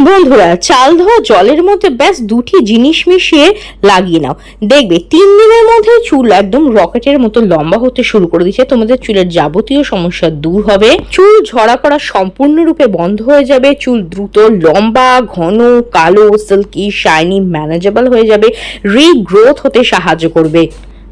বন্ধুরা, চাল ধোয়া জলের মধ্যে ব্যাস দুটি জিনিস মিশিয়ে লাগিয়ে নাও, দেখবে 3 দিনের মধ্যে চুল একদম রকেটের মতো লম্বা হতে শুরু করে দিচ্ছে। তোমাদের চুলের যাবতীয় সমস্যা দূর হবে, চুল ঝরা পড়া সম্পূর্ণরূপে বন্ধ হয়ে যাবে, চুল দ্রুত লম্বা, ঘন, কালো, সিল্কি, শাইনি, ম্যানেজেবল হয়ে যাবে, রিগ্রোথ হতে সাহায্য করবে।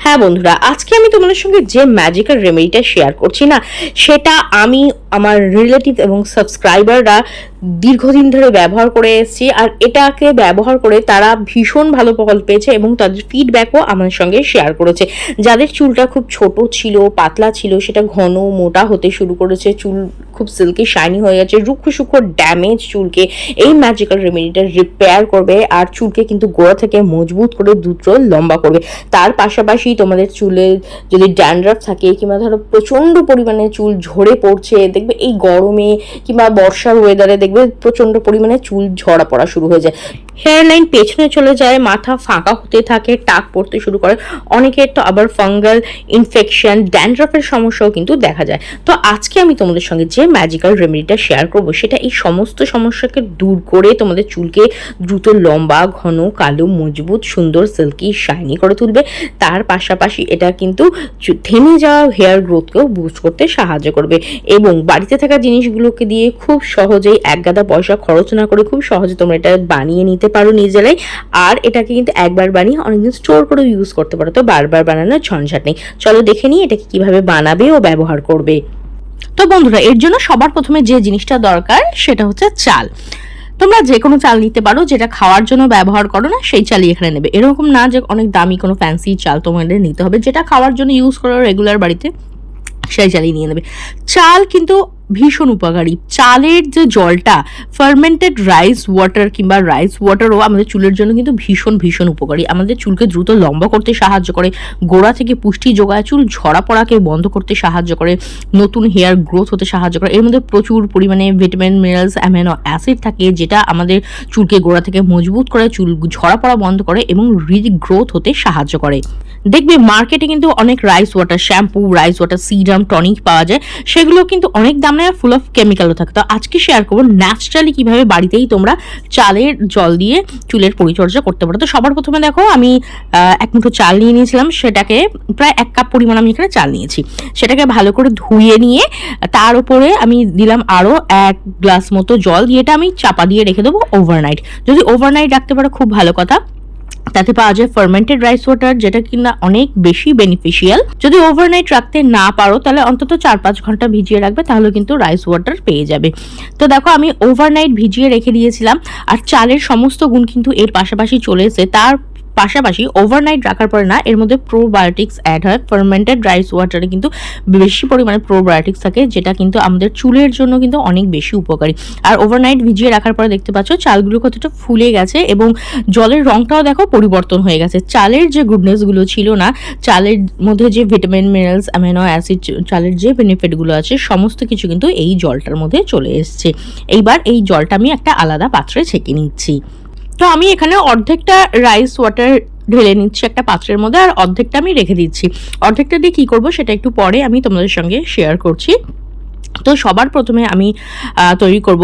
হ্যাঁ বন্ধুরা, আজকে আমি তোমাদের সঙ্গে যে ম্যাজিক্যাল রেমেডিটা শেয়ার করছি না, সেটা আমি আমার রিলেটিভ এবং সাবস্ক্রাইবাররা দীর্ঘদিন ধরে ব্যবহার করে এসেছি, আর এটাকে ব্যবহার করে তারা ভীষণ ভালো ফল পেয়েছে এবং তাদের ফিডব্যাকও আমার সঙ্গে শেয়ার করেছে। যাদের চুলটা খুব ছোট ছিল, পাতলা ছিল, সেটা ঘন মোটা হতে শুরু করেছে, চুল খুব সিল্কি শাইনি হয়ে গেছে, রুক্ষ সূক্ষ্ম ড্যামেজ চুলকে এই ম্যাজিক্যাল রেমেডিটা রিপেয়ার করবে, আর চুলকে কিন্তু গোড়া থেকে মজবুত করে দ্রুত লম্বা করবে। তার পাশাপাশি তোমাদের চুলে যদি ড্যান্ড্রাফ থাকে কিংবা ধরো প্রচন্ড পরিমাণে চুল ঝরে পড়ছে, দেখবে এই গরমে কিংবা বর্ষার ওয়েদারে দেখবে প্রচন্ড পরিমাণে চুল ঝরা পড়া শুরু হয়ে যায়, হেয়ার লাইন পেছনে চলে যায়, মাথা ফাঁকা হতে থাকে, টাক পড়তে শুরু করে, অনেকের তো আবার ফাঙ্গাল ইনফেকশন, ড্যান্ড্রাফের সমস্যাও কিন্তু দেখা যায়। তো আজকে আমি তোমাদের সঙ্গে যে ম্যাজিক্যাল রেমেডিটা শেয়ার করব, সেটা এই সমস্ত সমস্যাকে দূর করে তোমাদের চুলকে দ্রুত লম্বা, ঘন, কালো, মজবুত, সুন্দর, সিল্কি, শাইনি করে তুলবে। তার পাশাপাশি এটা কিন্তু থেমে যাওয়া হেয়ার গ্রোথকেও বুস্ট করতে সাহায্য করবে, এবং বাড়িতে থাকা জিনিসগুলোকে দিয়ে খুব সহজেই একগাদা পয়সা খরচ না করে খুব সহজে তোমরা এটা বানিয়ে নিতে পারো নিজেরাই। আর এটাকে কিন্তু একবার বানিয়ে অনেকদিন স্টোর করে ইউজ করতে পারো, তো বারবার বানানোর ঝঞ্ঝাট নেই। চলো দেখে নিই এটাকে কিভাবে বানাবে ও ব্যবহার করবে। তো বন্ধুরা, এর জন্য সবার প্রথমে যে জিনিসটা দরকার সেটা হচ্ছে চাল। তোমরা যে কোনো চাল নিতে পারো, যেটা খাওয়ার জন্য ব্যবহার করো না সেই চালই এখানে নেবে। এরকম না যে অনেক দামি কোনো ফ্যান্সি চাল তোমাদের নিতে হবে, যেটা খাওয়ার জন্য ইউজ করো রেগুলার বাড়িতে সেই চালই নিয়ে নেবে। চাল কিন্তু ভীষণ উপকারী। চালের যে জলটা, ফার্মেন্টেড রাইস ওয়াটার কিংবা রাইস ওয়াটারও আমাদের চুলের জন্য কিন্তু ভীষণ ভীষণ উপকারী। আমাদের চুলকে দ্রুত লম্বা করতে সাহায্য করে, গোড়া থেকে পুষ্টি যোগায়, চুল ঝরা পড়াকে বন্ধ করতে সাহায্য করে, নতুন হেয়ার গ্রোথ হতে সাহায্য করে। এর মধ্যে প্রচুর পরিমাণে ভিটামিন, মিনারেলস, অ্যামিনো অ্যাসিড থাকে, যেটা আমাদের চুলকে গোড়া থেকে মজবুত করে, চুল ঝরা পড়া বন্ধ করে এবং রিগ্রোথ হতে সাহায্য করে। দেখবে মার্কেটে কিন্তু অনেক rice water shampoo, rice water serum, tonic পাওয়া যায়, সেগুলো কিন্তু অনেক দাম নেয়, ফুল অফ কেমিক্যালও থাকে। তো আজকে শেয়ার করবো ন্যাচারালি কিভাবে বাড়িতেই তোমরা চালের জল দিয়ে চুলের পরিচর্যা করতে পারো। তো সবার প্রথমে দেখো, আমি এক মুঠো চাল নিয়ে নিয়েছিলাম, সেটাকে প্রায় 1 কাপ পরিমাণ আমি এখানে চাল নিয়েছি। সেটাকে ভালো করে ধুয়ে নিয়ে তার উপরে আমি দিলাম আরও 1 গ্লাস মতো জল দিয়ে, এটা আমি চাপা দিয়ে রেখে দেবো ওভারনাইট। যদি ওভারনাইট রাখতে পারো খুব ভালো কথা, তাতে পাওয়া যায় ফার্মেন্টেড রাইস ওয়াটার, যেটা কিনা অনেক বেশি বেনিফিশিয়াল। যদি ওভারনাইট রাখতে না পারো তাহলে অন্তত 4-5 ঘন্টা ভিজিয়ে রাখবে, তাহলে কিন্তু রাইস ওয়াটার পেয়ে যাবে। তো দেখো, আমি ওভারনাইট ভিজিয়ে রেখে দিয়েছিলাম, আর চালের সমস্ত গুণ কিন্তু এর পাশাপাশি চলে এসেছে। তার পাশাপাশি ওভারনাইট রাখার পরে না, এর মধ্যে প্রোবায়োটিক্স অ্যাড হয়। ফার্মেন্টেড রাইস ওয়াটারে কিন্তু বেশি পরিমাণে প্রোবায়োটিক্স থাকে, যেটা কিন্তু আমাদের চুলের জন্য কিন্তু অনেক বেশি উপকারী। আর ওভারনাইট ভিজিয়ে রাখার পরে দেখতে পাচ্ছ চালগুলো কতটা ফুলে গেছে, এবং জলের রংটাও দেখো পরিবর্তন হয়ে গেছে। চালের যে গুডনেসগুলো ছিল না, চালের মধ্যে যে ভিটামিন, মিনারেলস, অ্যামিনো অ্যাসিড, চালের যে বেনিফিটগুলো আছে, সমস্ত কিছু কিন্তু এই জলটার মধ্যে চলে এসছে। এইবার এই জলটা আমি একটা আলাদা পাত্রে ছেঁকে নিচ্ছি। তো আমি এখানে অর্ধেকটা রাইস ওয়াটার ঢেলে নিচ্ছি একটা পাত্রের মধ্যে, আর অর্ধেকটা আমি রেখে দিচ্ছি। অর্ধেকটা দিয়ে কী করবো সেটা একটু পরে আমি তোমাদের সঙ্গে শেয়ার করছি। তো সবার প্রথমে আমি তৈরি করব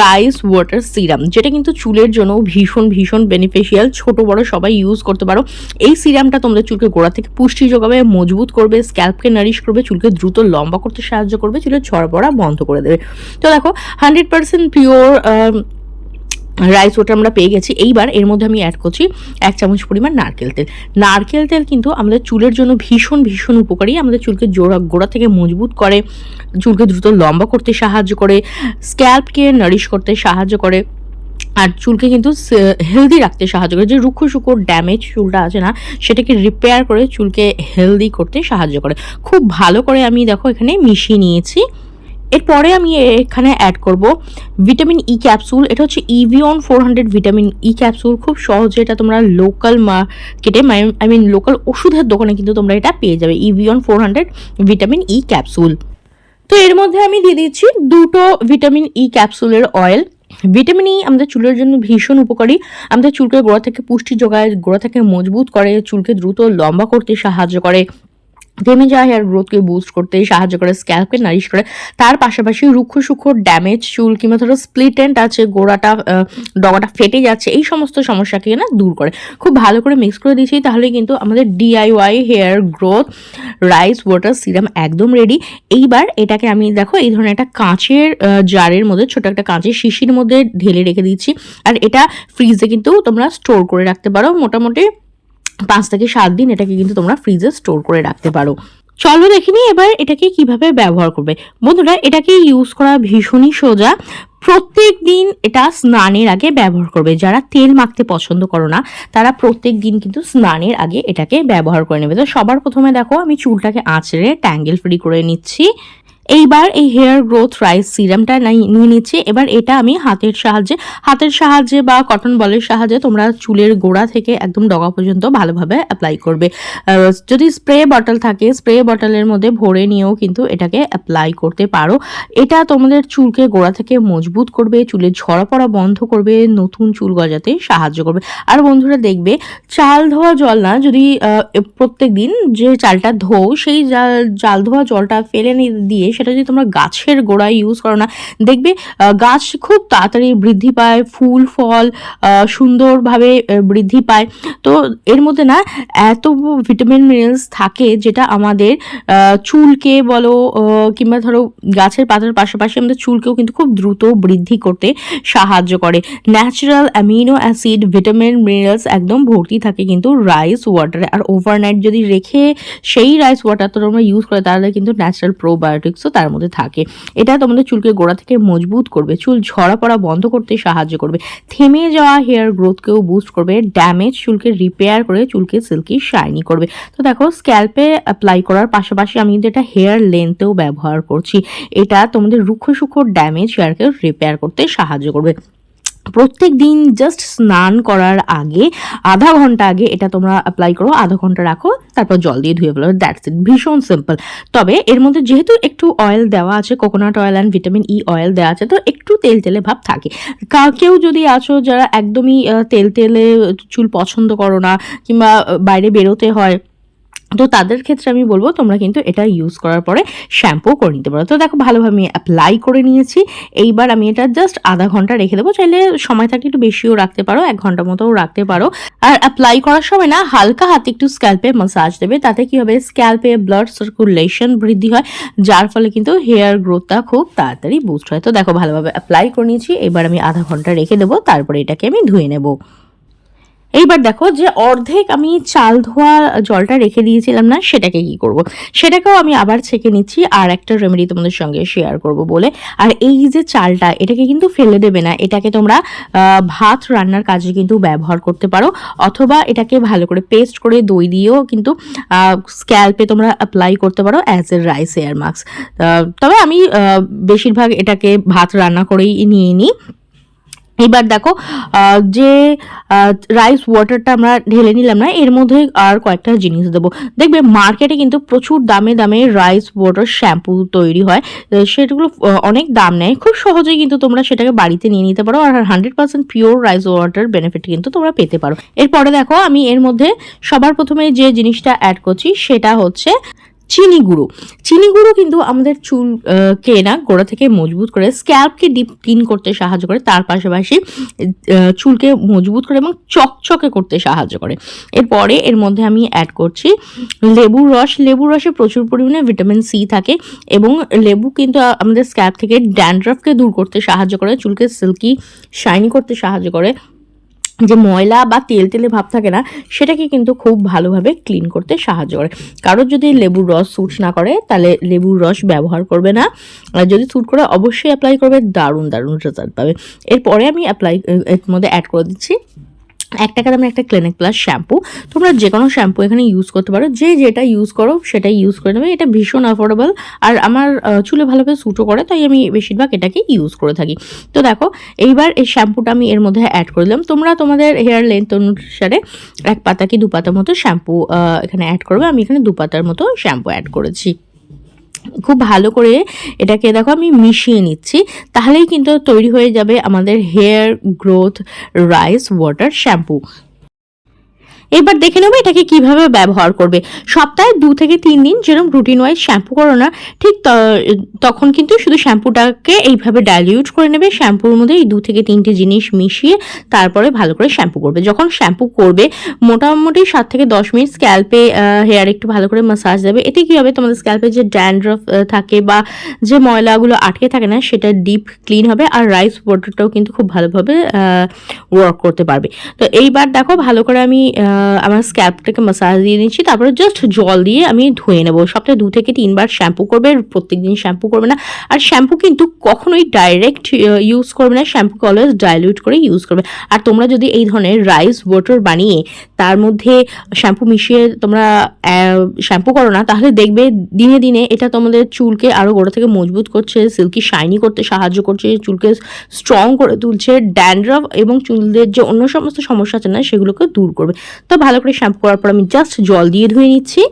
রাইস ওয়াটার সিরাম, যেটা কিন্তু চুলের জন্য ভীষণ ভীষণ বেনিফিশিয়াল। ছোট বড় সবাই ইউজ করতে পারো। এই সিরামটা তোমাদের চুলকে গোড়া থেকে পুষ্টি যোগাবে, মজবুত করবে, স্ক্যাল্পকে নারিশ করবে, চুলকে দ্রুত লম্বা করতে সাহায্য করবে, চুলের ঝরা পড়া বন্ধ করে দেবে। তো দেখো, 100% পিওর রাইস ওয়াটার আমরা পেয়ে গেছি। এইবার এর মধ্যে আমি অ্যাড করছি 1 চামচ পরিমাণ নারকেল তেল। নারকেল তেল কিন্তু আমাদের চুলের জন্য ভীষণ ভীষণ উপকারী। আমাদের চুলকে গোড়া থেকে মজবুত করে, চুলকে দ্রুত লম্বা করতে সাহায্য করে, স্ক্যাল্পকে নারিশ করতে সাহায্য করে, আর চুলকে কিন্তু হেলদি রাখতে সাহায্য করে। যে রুক্ষ সূক্ষ্ম ড্যামেজ চুলটা আছে না, সেটাকে রিপেয়ার করে চুলকে হেলদি করতে সাহায্য করে। খুব ভালো করে আমি দেখো এখানে মিশিয়ে নিয়েছি। এরপরে আমি এখানে অ্যাড করব ভিটামিন ই ক্যাপসুল। এটা হচ্ছে ইভিয়ন 400 ভিটামিন ই ক্যাপসুল। খুব সহজে এটা তোমরা লোকাল মার্কেটে, লোকাল ওষুধের দোকানে কিন্তু তোমরা এটা পেয়ে যাবে, ইভিয়ন 400 ভিটামিন ই ক্যাপসুল। তো এর মধ্যে আমি দিয়ে দিচ্ছি 2টো ভিটামিন ই ক্যাপসুলের অয়েল। ভিটামিন ই আমাদের চুলের জন্য ভীষণ উপকারী। আমাদের চুলকে গোড়া থেকে পুষ্টি যোগায়, গোড়া থেকে মজবুত করে, চুলকে দ্রুত লম্বা করতে সাহায্য করে, থেমে যাওয়া হেয়ার গ্রোথকে বুস্ট করতে সাহায্য করে, স্ক্যাল্পকে নারিশ করে। তার পাশাপাশি রুক্ষ সূক্ষ্ম ড্যামেজ চুল কিংবা ধরো স্প্লিট এন্ড আছে, গোড়াটা ডগাটা ফেটে যাচ্ছে, এই সমস্ত সমস্যাকে না দূর করে। খুব ভালো করে মিক্স করে দিয়েছি, তাহলে কিন্তু আমাদের DIY hair growth rice water serum একদম রেডি। এইবার এটাকে আমি দেখো এই ধরনের একটা কাঁচের জারের মধ্যে, ছোট একটা কাঁচের শিশির মধ্যে ঢেলে রেখে দিচ্ছি। আর এটা ফ্রিজে কিন্তু তোমরা স্টোর করে রাখতে পারো, মোটামুটি 5 থেকে 7 দিন এটাকে কিন্তু তোমরা ফ্রিজে স্টোর করে রাখতে পারো। চলো দেখিনি এবার এটাকে কিভাবে ব্যবহার করবে। বন্ধুরা, এটাকে ইউজ করা ভীষণই সোজা। প্রত্যেক দিন এটা স্নানের আগে ব্যবহার করবে। যারা তেল মাখতে পছন্দ করো না, তারা প্রত্যেক দিন কিন্তু স্নানের আগে এটাকে ব্যবহার করে নেবে। তো সবার প্রথমে দেখো আমি চুলটাকে আঁচড়ে ট্যাঙ্গেল ফ্রি করে নিচ্ছি। এইবার এই হেয়ার গ্রোথ রাইস সিরামটা নিয়ে নিচ্ছি। এবার এটা আমি হাতের সাহায্যে বা কটন বলের সাহায্যে তোমরা চুলের গোড়া থেকে একদম ডগা পর্যন্ত ভালোভাবে অ্যাপ্লাই করবে। যদি স্প্রে বটল থাকে, স্প্রে বটলের মধ্যে ভরে নিয়েও কিন্তু এটাকে অ্যাপ্লাই করতে পারো। এটা তোমাদের চুলকে গোড়া থেকে মজবুত করবে, চুলের ঝরা পড়া বন্ধ করবে, নতুন চুল গজাতে সাহায্য করবে। আর বন্ধুরা দেখবে, চাল ধোয়া জল না, যদি প্রত্যেক দিন যে চালটা ধোও সেই চাল ধোয়া জলটা ফেলে দিয়ে সেটা যদি তোমরা গাছের গোড়ায় ইউজ করো না, দেখবে গাছ খুব তাড়াতাড়ি বৃদ্ধি পায়, ফুল ফল সুন্দরভাবে বৃদ্ধি পায়। তো এর মধ্যে না এত ভিটামিন মিনারেলস থাকে, যেটা আমাদের চুলকে বলো কিংবা ধরো গাছের পাতার পাশাপাশি আমাদের চুলকেও কিন্তু খুব দ্রুত বৃদ্ধি করতে সাহায্য করে। Natural amino acid, vitamin minerals একদম ভর্তি থাকে কিন্তু রাইস ওয়াটারে। আর ওভারনাইট যদি রেখে সেই রাইস ওয়াটার তোমরা ইউজ করে, তাহলে কিন্তু ন্যাচারাল প্রোবায়োটিক্সও তার মধ্যে থাকে। এটা তোমাদের চুলকে গোড়া থেকে মজবুত করবে, চুল ঝরা পড়া বন্ধ করতে সাহায্য করবে, থেমে যাওয়া হেয়ার গ্রোথকেও বুস্ট করবে, ড্যামেজ চুলকে রিপেয়ার করে চুলকে সিল্কি শাইনি করবে। তো দেখো, স্ক্যাল্পে অ্যাপ্লাই করার পাশাপাশি আমি কিন্তু এটা হেয়ার লেন্থেও ব্যবহার করছি। এটা তোমাদের রুক্ষ সূক্ষ্ম ড্যামেজ হেয়ারকে রিপেয়ার করতে সাহায্য করবে। প্রত্যেক দিন জাস্ট স্নান করার আগে আধা ঘন্টা আগে এটা তোমরা অ্যাপ্লাই করো, আধা ঘন্টা রাখো, তারপর জল দিয়ে ধুয়ে ফেলো। দ্যাটস ইট, ভীষণ সিম্পল। তবে এর মধ্যে যেহেতু একটু অয়েল দেওয়া আছে, coconut oil and vitamin E oil দেওয়া আছে, তো একটু তেল তেলে ভাব থাকে। কেউ যদি আছো যারা একদমই তেল তেলে চুল পছন্দ করো না, কিংবা বাইরে বেরোতে হয়, তো তাদের ক্ষেত্রে আমি বলবো তোমরা কিন্তু এটা ইউজ করার পরে শ্যাম্পু করে নিতে পারো। তো দেখো, ভালোভাবে আমি অ্যাপ্লাই করে নিয়েছি। এইবার আমি এটা জাস্ট আধা ঘন্টা রেখে দেবো, চাইলে সময় থাকলে একটু বেশিও রাখতে পারো, 1 ঘন্টা মতোও রাখতে পারো। আর অ্যাপ্লাই করার সময় না হালকা হাতে একটু স্ক্যাল্পে মাসাজ দেবে, তাতে কি হবে, স্ক্যাল্পে ব্লাড সার্কুলেশন বৃদ্ধি হয়, যার ফলে কিন্তু হেয়ার গ্রোথটা খুব তাড়াতাড়ি বুস্ট হয়। তো দেখো, ভালোভাবে অ্যাপ্লাই করে নিয়েছি। এবার আমি আধা ঘন্টা রেখে দেবো, তারপরে এটাকে আমি ধুয়ে নেবো। এইবার দেখো, যে অর্ধেক আমি চাল ধোয়া জলটা রেখে দিয়েছিলাম না, সেটাকে কি করব, সেটাকেও আমি আবার ছেঁকে নিচ্ছি, আর একটা রেমেডি তোমাদের সঙ্গে শেয়ার করব বলে। আর এই যে চালটা, এটাকে কিন্তু ফেলে দেবে না, এটাকে তোমরা ভাত রান্নার কাজে কিন্তু ব্যবহার করতে পারো, অথবা এটাকে ভালো করে পেস্ট করে দই দিয়েও কিন্তু স্ক্যাল্পে তোমরা অ্যাপ্লাই করতে পারো as a rice hair mask. তবে আমি বেশিরভাগ এটাকে ভাত রান্না করেই নিয়ে নিই। এবার দেখো, যে রাইস ওয়াটারটা আমরা ঢেলে নিলাম না, এর মধ্যে আর কয়েকটা জিনিস দেবো। দেখবে মার্কেটে কিন্তু প্রচুর দামে দামে রাইস ওয়াটার শ্যাম্পু তৈরি হয়, সেগুলো অনেক দাম নেয়। খুব সহজেই কিন্তু তোমরা সেটাকে বাড়িতে নিয়ে নিতে পারো, আর 100% পিওর রাইস ওয়াটার বেনিফিট কিন্তু তোমরা পেতে পারো। এরপরে দেখো, আমি এর মধ্যে সবার প্রথমে যে জিনিসটা অ্যাড করছি সেটা হচ্ছে চিনি গুঁড়ো। চিনি গুঁড়ো কিন্তু আমাদের চুলকে না গোড়া থেকে মজবুত করে, স্ক্যাল্পকে ডিপ ক্লিন করতে সাহায্য করে, তার পাশাপাশি চুলকে মজবুত করে এবং চকচকে করতে সাহায্য করে। এরপরে এর মধ্যে আমি অ্যাড করছি লেবুর রস। লেবুর রসে প্রচুর পরিমাণে ভিটামিন সি থাকে, এবং লেবু কিন্তু আমাদের স্ক্যাল্প থেকে ড্যান্ড্রাফকে দূর করতে সাহায্য করে, চুলকে সিল্কি শাইনি করতে সাহায্য করে, যে ময়লা বা তেল তেলে ভাব থাকে না, সেটাকে কিন্তু খুব ভালোভাবে ক্লিন করতে সাহায্য করে। কারোর যদি লেবুর রস স্যুট না করে, তাহলে লেবুর রস ব্যবহার করবে না, আর যদি স্যুট করে অবশ্যই অ্যাপ্লাই করবে, দারুণ দারুণ রেজাল্ট পাবে। এরপরে আমি এর মধ্যে অ্যাড করে দিচ্ছি 1 টাকা দামের একটা ক্লিনিক প্লাস শ্যাম্পু। তোমরা যে কোনো শ্যাম্পু এখানে ইউজ করতে পারো, যে যেটা ইউজ করো সেটাই ইউজ করে নেবে। এটা ভীষণ অ্যাফোর্ডেবল, আর আমার চুলে ভালোভাবে স্যুটও করে, তাই আমি বেশিরভাগ এটাকে ইউজ করে থাকি। তো দেখো, এইবার এই শ্যাম্পুটা আমি এর মধ্যে অ্যাড করে দিলাম। তোমরা তোমাদের হেয়ার লেন্থ অনুসারে 1 পাতা কি 2 পাতা মতো শ্যাম্পু এখানে অ্যাড করবে। আমি এখানে 2 পাতার মতো শ্যাম্পু অ্যাড করেছি। খুব ভালো করে এটাকে দেখো আমি মিশিয়ে নিচ্ছি, তাহলেই কিন্তু তৈরি হয়ে যাবে আমাদের hair growth rice water shampoo. এবার দেখে নেবো এটাকে কিভাবে ব্যবহার করবে। সপ্তাহে 2 থেকে 3 দিন যেরকম রুটিন ওয়াইজ শ্যাম্পু করো না, ঠিক তখন কিন্তু শুধু শ্যাম্পুটাকে এইভাবে ডাইলিউট করে নেবে। শ্যাম্পুর মধ্যে এই 2 থেকে 3টে জিনিস মিশিয়ে তারপরে ভালো করে শ্যাম্পু করবে। যখন শ্যাম্পু করবে মোটামুটি 7 থেকে 10 মিনিট স্ক্যাল্পে হেয়ার একটু ভালো করে মাসাজ দেবে। এতে কি হবে, তোমাদের স্ক্যাল্পে যে ড্যান্ড্রফ থাকে বা যে ময়লাগুলো আটকে থাকে না, সেটা ডিপ ক্লিন হবে। আর রাইস ওয়াটারটাও কিন্তু খুব ভালোভাবে ওয়ার্ক করতে পারবে। তো এইবার দেখো ভালো করে আমি আমার স্ক্যাল্পটাকে মাসাজ দিয়ে নিচ্ছি, তারপরে জাস্ট জল দিয়ে আমি ধুয়ে নেবো। সপ্তাহে 2 থেকে 3 বার শ্যাম্পু করবে, প্রত্যেকদিন শ্যাম্পু করবে না। আর শ্যাম্পু কিন্তু কখনোই ডাইরেক্ট ইউজ করবে না, শ্যাম্পুকে অলওয়েজ ডাইলিউট করে ইউজ করবে। আর তোমরা যদি এই ধরনের রাইস ওয়াটার বানিয়ে তার মধ্যে শ্যাম্পু মিশিয়ে তোমরা শ্যাম্পু করো না, তাহলে দেখবে দিনে দিনে এটা তোমাদের চুলকে আরও গোড়া থেকে মজবুত করছে, সিল্কি শাইনি করতে সাহায্য করছে, চুলকে স্ট্রং করে তুলছে, ড্যান্ড্রফ এবং চুলদের যে অন্য সমস্ত সমস্যা আছে না সেগুলোকে দূর করবে। তো ভালো করে শ্যাম্পু করার পর আমি জাস্ট জল দিয়ে ধুয়ে নিচ্ছি।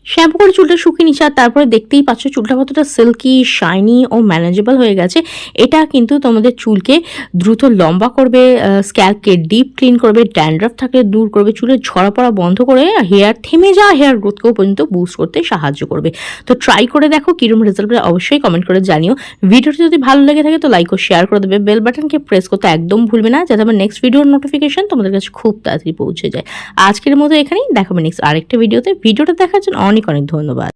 শ্যাম্পু করে চুলটা শুকিয়ে নিচ্ছে, আর তারপরে দেখতেই পাচ্ছ চুলটা কতটা সিল্কি শাইনি ও ম্যানেজেবল হয়ে গেছে। এটা কিন্তু তোমাদের চুলকে দ্রুত লম্বা করবে, স্ক্যাল্পকে ডিপ ক্লিন করবে, ড্যান্ড্রফ থাকলে দূর করবে, চুলের ঝরা পড়া বন্ধ করে হেয়ার থেমে যাওয়া হেয়ার গ্রোথকেও পর্যন্ত বুস্ট করতে সাহায্য করবে। তো ট্রাই করে দেখো কীরকম রেজাল্ট করে অবশ্যই কমেন্ট করে জানিও। ভিডিওটি যদি ভালো লেগে থাকে তো লাইক ও শেয়ার করে দেবে, বেল বাটনকে প্রেস করতে একদম ভুলবে না, যাতে আমার নেক্সট ভিডিওর নোটিফিকেশন তোমাদের কাছে খুব তাড়াতাড়ি পৌঁছে যায়। আজকের মতো এখানেই দেখাবে নেক্সট আরেকটা ভিডিওতে। ভিডিওটা দেখার জন্য অনেক অনেক ধন্যবাদ।